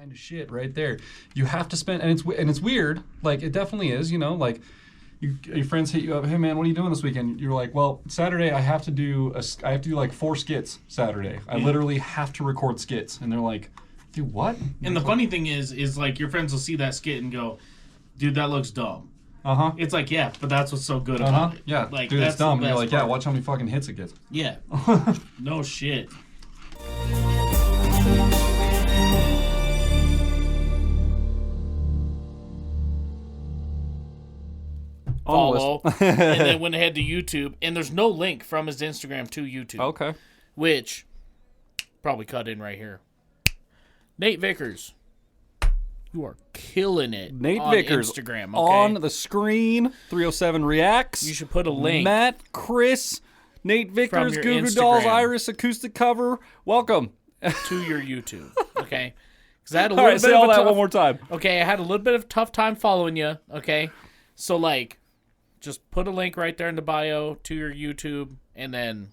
kind of shit right there. You have to spend, and it's weird. Like, it definitely is, you know, like your friends hit you up, hey man, what are you doing this weekend? You're like, well, Saturday I have to do like 4 skits Saturday. I literally have to record skits. And they're like, do what? And the funny thing is like your friends will see that skit and go, dude, that looks dumb. Uh-huh. It's like, yeah, but that's what's so good about it. Yeah, like, dude, it's dumb. And you're like, part. yeah, watch how many fucking hits it gets. Yeah. No shit. Follow, and then went ahead to YouTube, and there's no link from his Instagram to YouTube. Okay. Which, probably cut in right here. Nate Vickers. You are killing it. Nate on Vickers Instagram, okay? on the screen. 307 reacts. You should put a link. Matt, Chris, Nate Vickers, your Goo Goo Instagram. Dolls, Iris acoustic cover. Welcome to your YouTube, okay? Because I had a all little right, bit say of all a that tough, one more time. Okay, I had a little bit of a tough time following you. Okay, so like, just put a link right there in the bio to your YouTube, and then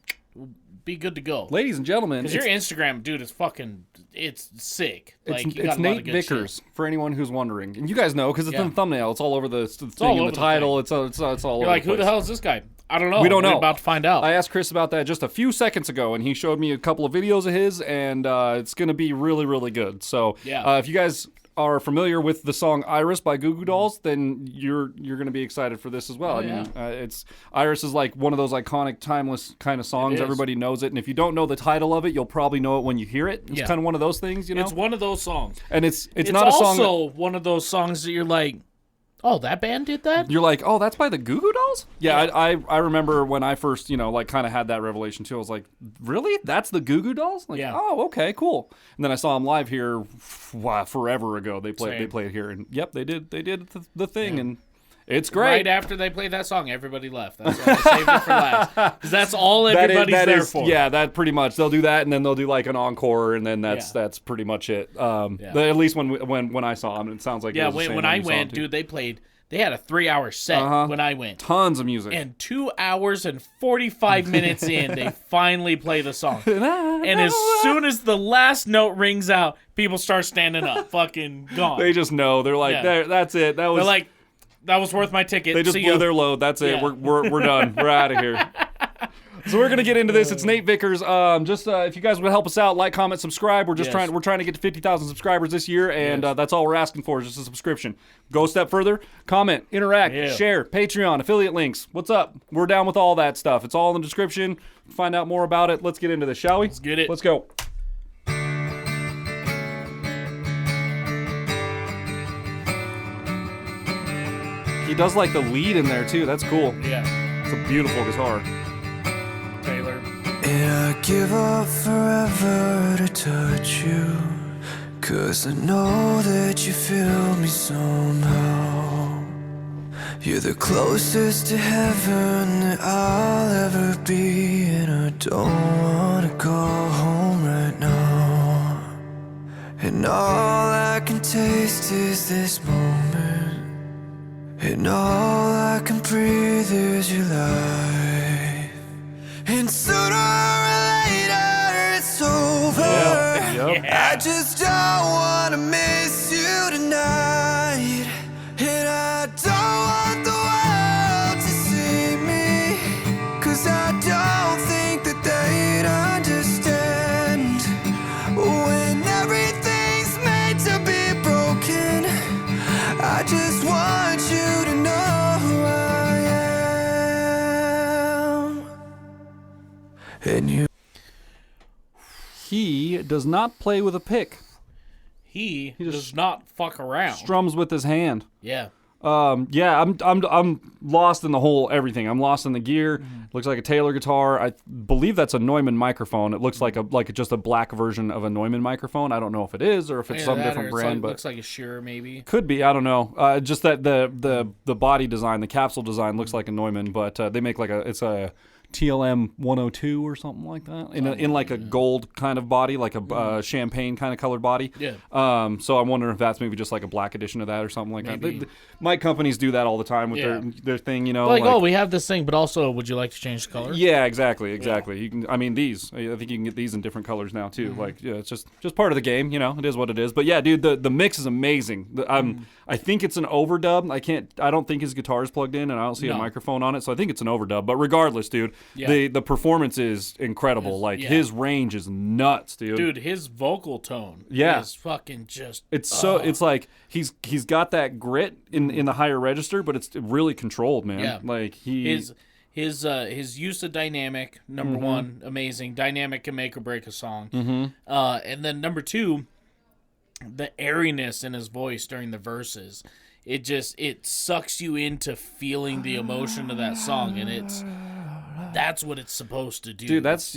be good to go. Ladies and gentlemen, because your Instagram, dude, is fucking, it's sick. Like, you got it's a lot Nate of good Vickers shit. for anyone who's wondering, and you guys know because it's in the thumbnail. It's all over the thing in the title. It's all You're over like, the who the place. hell is this guy? I don't know. We don't know. We're about to find out. I asked Chris about that just a few seconds ago, and he showed me a couple of videos of his, and it's going to be really, really good. So if you guys are familiar with the song Iris by Goo Goo Dolls, then you're going to be excited for this as well. It's Iris is like one of those iconic, timeless kind of songs. Everybody knows it, and if you don't know the title of it, you'll probably know it when you hear it. It's kind of one of those things, you know? It's one of those songs. And it's not a song. It's also one of those songs that you're like, oh, that band did that? You're like, oh, that's by the Goo Goo Dolls? Yeah. I remember when I first, like kind of had that revelation too. I was like, really? That's the Goo Goo Dolls? Like, oh, okay, cool. And then I saw them live here forever ago. They played here, and yep, they did the thing, and it's great. Right after they played that song, everybody left. That's why I saved it for last. Because that's all everybody's there for. Yeah, that pretty much. They'll do that, and then they'll do like an encore, and then that's pretty much it. But at least when I saw them, it sounds like it was the same when I went, dude, they had a 3-hour set when I went. Tons of music. And 2 hours and 45 minutes in, they finally play the song. And as soon as the last note rings out, people start standing up. Fucking gone. They just know. They're like, that's it. They're like, that was worth my ticket. They just blew their load. That's it. We're done. We're out of here. So we're gonna get into this. It's Nate Vickers. If you guys would help us out, like, comment, subscribe. We're trying to get to 50,000 subscribers this year, and that's all we're asking for is just a subscription. Go a step further, comment, interact, share, Patreon, affiliate links. What's up? We're down with all that stuff. It's all in the description. Find out more about it. Let's get into this, shall we? Let's get it. Let's go. He does like the lead in there too. That's cool. Yeah. It's a beautiful guitar. Taylor. And I give up forever to touch you, 'cause I know that you feel me somehow. You're the closest to heaven that I'll ever be, and I don't wanna go home right now. And all I can taste is this moment, and all I can breathe is your life. And sooner or later it's over. I just don't wanna miss you tonight, and I don't want the world to see me, 'cause I don't think that they'd understand when everything's made to be broken. I just want you to know who I am. And you. He does not play with a pick. He does not fuck around. Strums with his hand. Yeah. I'm lost in the whole everything. I'm lost in the gear. Looks like a Taylor guitar. I believe that's a Neumann microphone. It looks like just a black version of a Neumann microphone. I don't know if it is or if it's some different brand, but looks like a Shure maybe. Could be. I don't know. Just that the body design, the capsule design looks like a Neumann, but they make it's a TLM 102 or something like that, in like a gold kind of body, like a champagne kind of colored body. Yeah. So I'm wondering if that's maybe just like a black edition of that or something like that. Mic companies do that all the time with their thing, you know. Like, oh, we have this thing, but also, would you like to change the color? Yeah, exactly. You can. I mean, these. I think you can get these in different colors now too. Like, yeah, it's just part of the game, you know. It is what it is. But yeah, dude, the mix is amazing. I think it's an overdub. I don't think his guitar is plugged in, and I don't see a microphone on it, so I think it's an overdub. But regardless, dude, the performance is incredible. His range is nuts, dude. Dude, his vocal tone is fucking just. It's like he's got that grit in the higher register, but it's really controlled, man. Yeah. Like his use of dynamic, number one, amazing. Dynamic can make or break a song. And then number two, the airiness in his voice during the verses. It sucks you into feeling the emotion of that song, and that's what it's supposed to do. Dude, that's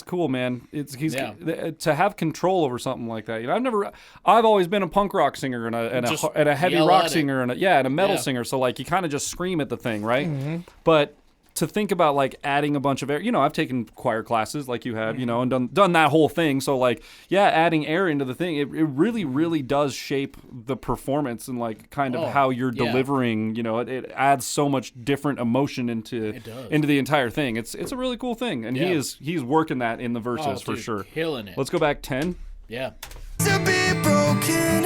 cool, man. To have control over something like that. You know, I've always been a punk rock singer and a heavy rock singer and a metal singer. So like you kind of just scream at the thing, right? But to think about like adding a bunch of air, you know, I've taken choir classes like you have, you know, and done that whole thing. So like, adding air into the thing, it really, really does shape the performance and like kind of how you're delivering. You know, it adds so much different emotion into the entire thing. It's a really cool thing, and he's working that in the verses for sure. Killing it. Let's go back 10. Yeah. To be broken,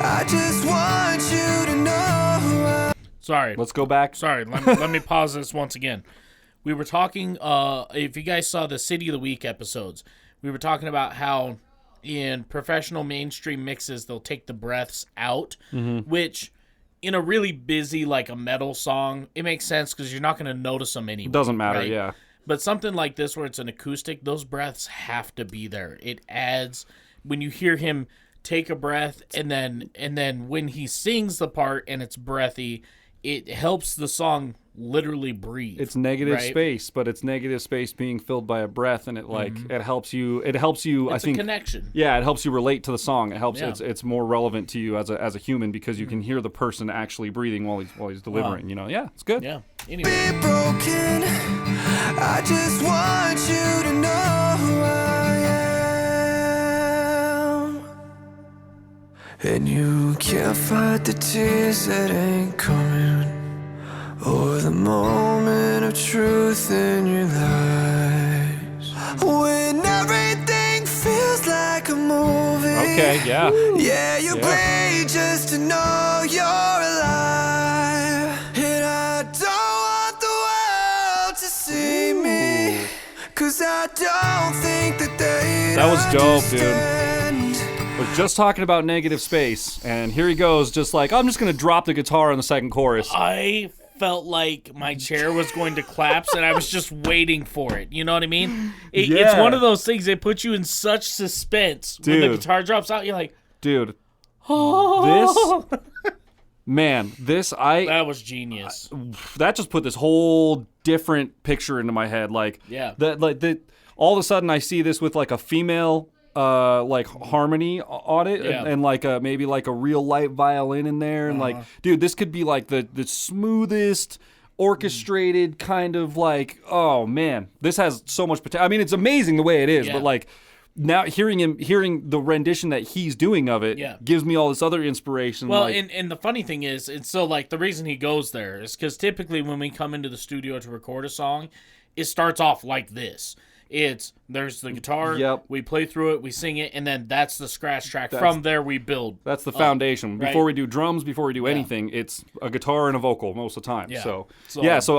I just want you to know. Sorry. Let's go back. Sorry. Let me pause this once again. We were talking, if you guys saw the City of the Week episodes, we were talking about how in professional mainstream mixes, they'll take the breaths out, which in a really busy, like a metal song, it makes sense because you're not going to notice them anyway. It doesn't matter, right? yeah. But something like this where it's an acoustic, those breaths have to be there. It adds, when you hear him take a breath and then when he sings the part and it's breathy, it helps the song literally breathe. It's negative space, but it's negative space being filled by a breath, and it helps you. It helps you. It's I think a connection. Yeah, it helps you relate to the song. It helps. It's more relevant to you as a human because you can hear the person actually breathing while he's delivering. You know, it's good. Yeah. Anyway. Be broken. I just want you to know who I am. And you can't fight the tears that ain't coming, or the moment of truth in your lives. When everything feels like a movie. Okay, yeah. Yeah, you play just to know you're alive. And I don't want the world to see me, 'cause I don't think that they That was dope, dude. understand. Was just talking about negative space, and here he goes, just like, I'm just going to drop the guitar on the second chorus. I felt like my chair was going to collapse, and I was just waiting for it. You know what I mean? It's one of those things that puts you in such suspense. When the guitar drops out, you're like, dude, oh. That was genius. That just put this whole different picture into my head. Like, all of a sudden I see this with like a female like harmony on it, and like maybe like a real light violin in there, and like, dude, this could be like the smoothest orchestrated kind of like, oh man, this has so much potential. I mean, it's amazing the way it is, but like now hearing the rendition that he's doing of it gives me all this other inspiration. Well, and the funny thing is, and so like the reason he goes there is because typically when we come into the studio to record a song, it starts off like this. There's the guitar, we play through it, we sing it, and then that's the scratch track. From there we build. That's the foundation. Before we do drums, before we do anything, it's a guitar and a vocal most of the time. So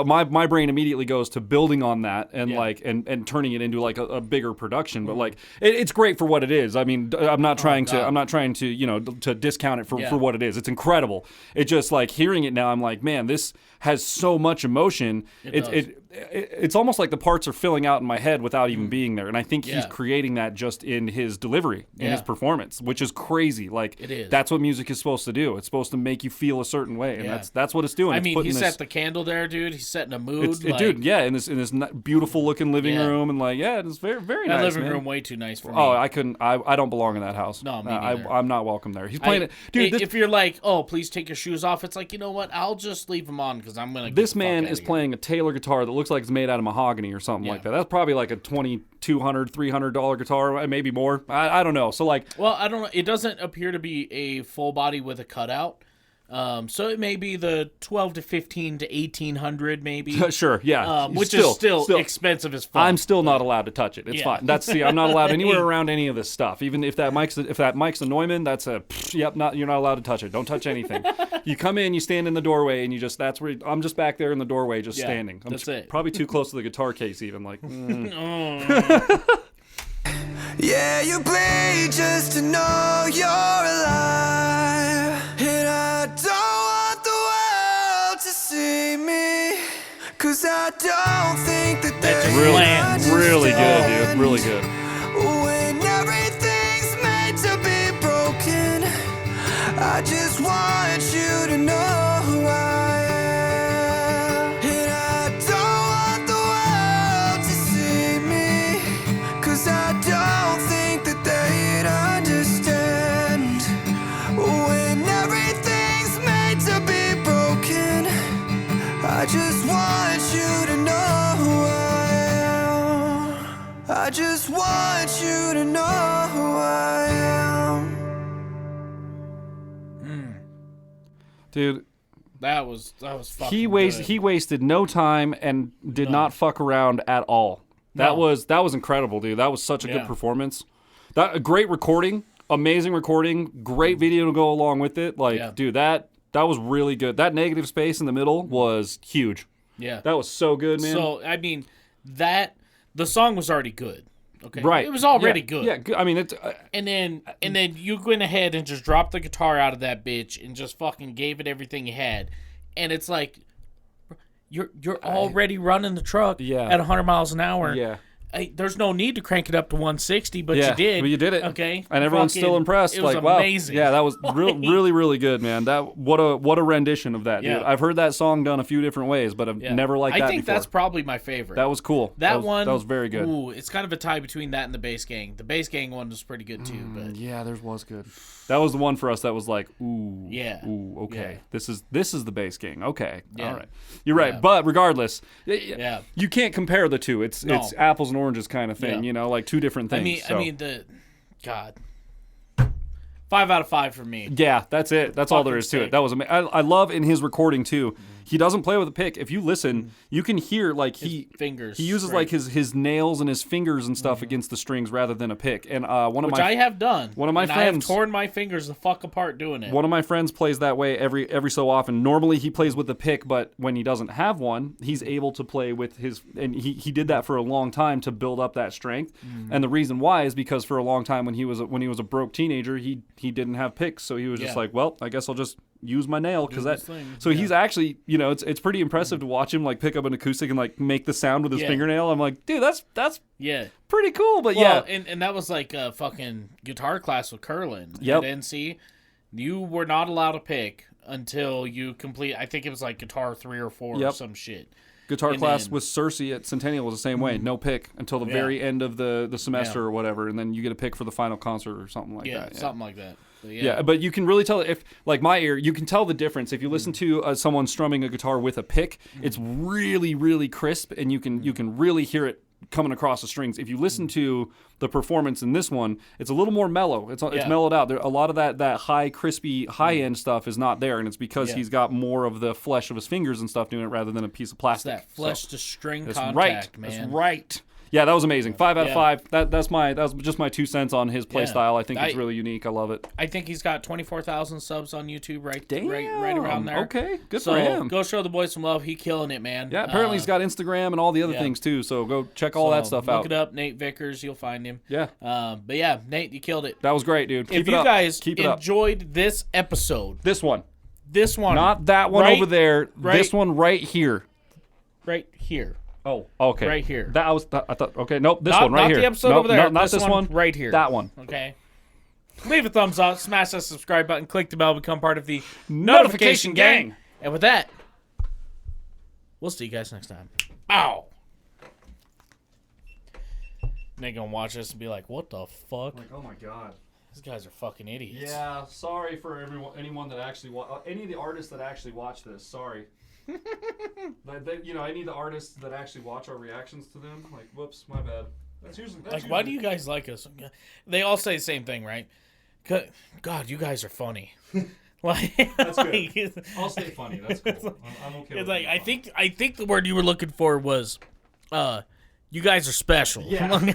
my brain immediately goes to building on that and like and turning it into like a bigger production. But like it's great for what it is. I mean, I'm not trying to you know, to discount it for what it is. It's incredible. It just like hearing it now, I'm like, man, this has so much emotion. It's almost like the parts are filling out in my head without even being there. And I think he's creating that just in his delivery, in his performance, which is crazy. Like, it is. That's what music is supposed to do. It's supposed to make you feel a certain way, and that's what it's doing. I mean, he set the candle there, dude. He's setting a mood. Dude, in this beautiful looking living room, and like, it's very, very nice. That living man. room way too nice for me. Oh, I don't belong in that house. No, me neither. I'm not welcome there. He's playing it, dude. If you're like, oh, please take your shoes off, it's like, you know what? I'll just leave them on because I'm gonna. This man is playing a Taylor guitar that looks like it's made out of mahogany or something like that. That's probably like a $200, $300 guitar, maybe more. I don't know. So like, well, I don't know. It doesn't appear to be a full body with a cutout. So it may be the 12 to 15 to 1800 maybe. Sure, yeah. Which is still expensive as fuck. I'm still not allowed to touch it. It's fine. I'm not allowed anywhere around any of this stuff. Even if that mic's a Neumann, that's a you're not allowed to touch it. Don't touch anything. You come in, you stand in the doorway, and that's where I'm just back there in the doorway, just standing. That's it. Probably too close to the guitar case, even like. Yeah, you bleed just to know you're alive. And I don't want the world to see me, 'cause I don't think that they really good, dude. Really good. When everything's meant to be broken, I just want you to know who I am. And I don't want the world to see me, 'cause I don't think that they'd understand. When everything's meant to be broken, I just want you to know who I am. I just want you to know who I am. Dude, that was fucking he good. wasted no time and did not fuck around at all. That was incredible, dude. That was such a good performance. A great recording, amazing recording, great video to go along with it. Like, dude, that was really good. That negative space in the middle was huge. Yeah, that was so good, man. So I mean, the song was already good. Okay, right? It was already good. Yeah, I mean, it's and then you went ahead and just dropped the guitar out of that bitch and just fucking gave it everything you had, and it's like you're already running the truck at 100 miles an hour. Yeah. There's no need to crank it up to 160, but you did. Well, you did it. Okay, and everyone's still impressed. It was like, amazing. Wow. Yeah, that was really, really good, man. What a rendition of that, dude. I've heard that song done a few different ways, but I've never liked that before. I think that's probably my favorite. That was cool. That was very good. Ooh, it's kind of a tie between that and the Bass Gang. The Bass Gang one was pretty good too, but yeah, theirs was good. That was the one for us that was like, ooh, yeah, ooh, okay. Yeah. This is the Bass Gang. Okay, all right, you're right. But regardless, you can't compare the two. It's apples and oranges kind of thing. You know, like two different things. I mean, 5 out of 5 for me. Yeah, that's it. That's all there is to it. That was amazing. I love in his recording too. He doesn't play with a pick. If you listen, you can hear like his fingers. He uses like his nails and his fingers and stuff against the strings rather than a pick. And which I have done. One of my friends, I have torn my fingers the fuck apart doing it. One of my friends plays that way every so often. Normally he plays with the pick, but when he doesn't have one, he's able to play with his. And he did that for a long time to build up that strength. And the reason why is because for a long time when he was a broke teenager, he didn't have picks, so he was just like, well, I guess I'll just use my nail because that. So he's actually, it's pretty impressive to watch him like pick up an acoustic and like make the sound with his fingernail. I'm like, dude, that's pretty cool. But and that was like a fucking guitar class with Curlin at Yep. NC. You were not allowed to pick until you complete. I think it was like guitar 3 or 4 or some shit. Guitar class with Cersei at Centennial was the same way. No pick until the very end of the semester or whatever, and then you get a pick for the final concert or something like that. Yeah, something like that. But you can really tell if, like my ear, you can tell the difference. If you listen to someone strumming a guitar with a pick, it's really, really crisp, and you can really hear it coming across the strings. If you listen to the performance in this one, it's a little more mellow. It's mellowed out. A lot of that high, crispy, high-end stuff is not there, and it's because he's got more of the flesh of his fingers and stuff doing it rather than a piece of plastic. It's that flesh-to-string contact, man. That's right. Yeah, that was amazing. 5 out of 5. That was just my 2 cents on his play style. I think it's really unique. I love it. I think he's got 24,000 subs on YouTube right around there. Okay, good for him. Go show the boy some love. He's killing it, man. Yeah, apparently he's got Instagram and all the other things too. So go check all that stuff out. Look it up, Nate Vickers. You'll find him. Yeah. But yeah, Nate, you killed it. That was great, dude. If you guys enjoyed this episode, this one, not that one over there, this one right here, right here. Oh, okay. Right here. I thought. Okay, nope. This one right here. Not the episode over there. Not this one. Right here. That one. Okay. Leave a thumbs up. Smash that subscribe button. Click the bell. Become part of the notification gang. And with that, we'll see you guys next time. Ow. They gonna watch this and be like, "What the fuck?" Like, oh my god. These guys are fucking idiots. Yeah. Sorry for anyone that actually any of the artists that actually watch this. Sorry. I need the artists that actually watch our reactions to them. Like, whoops, my bad. That's why do you guys like us? They all say the same thing, right? God, you guys are funny. That's good. I'll stay funny. That's cool. I'm okay. It's like I think the word you were looking for was, you guys are special. Yeah.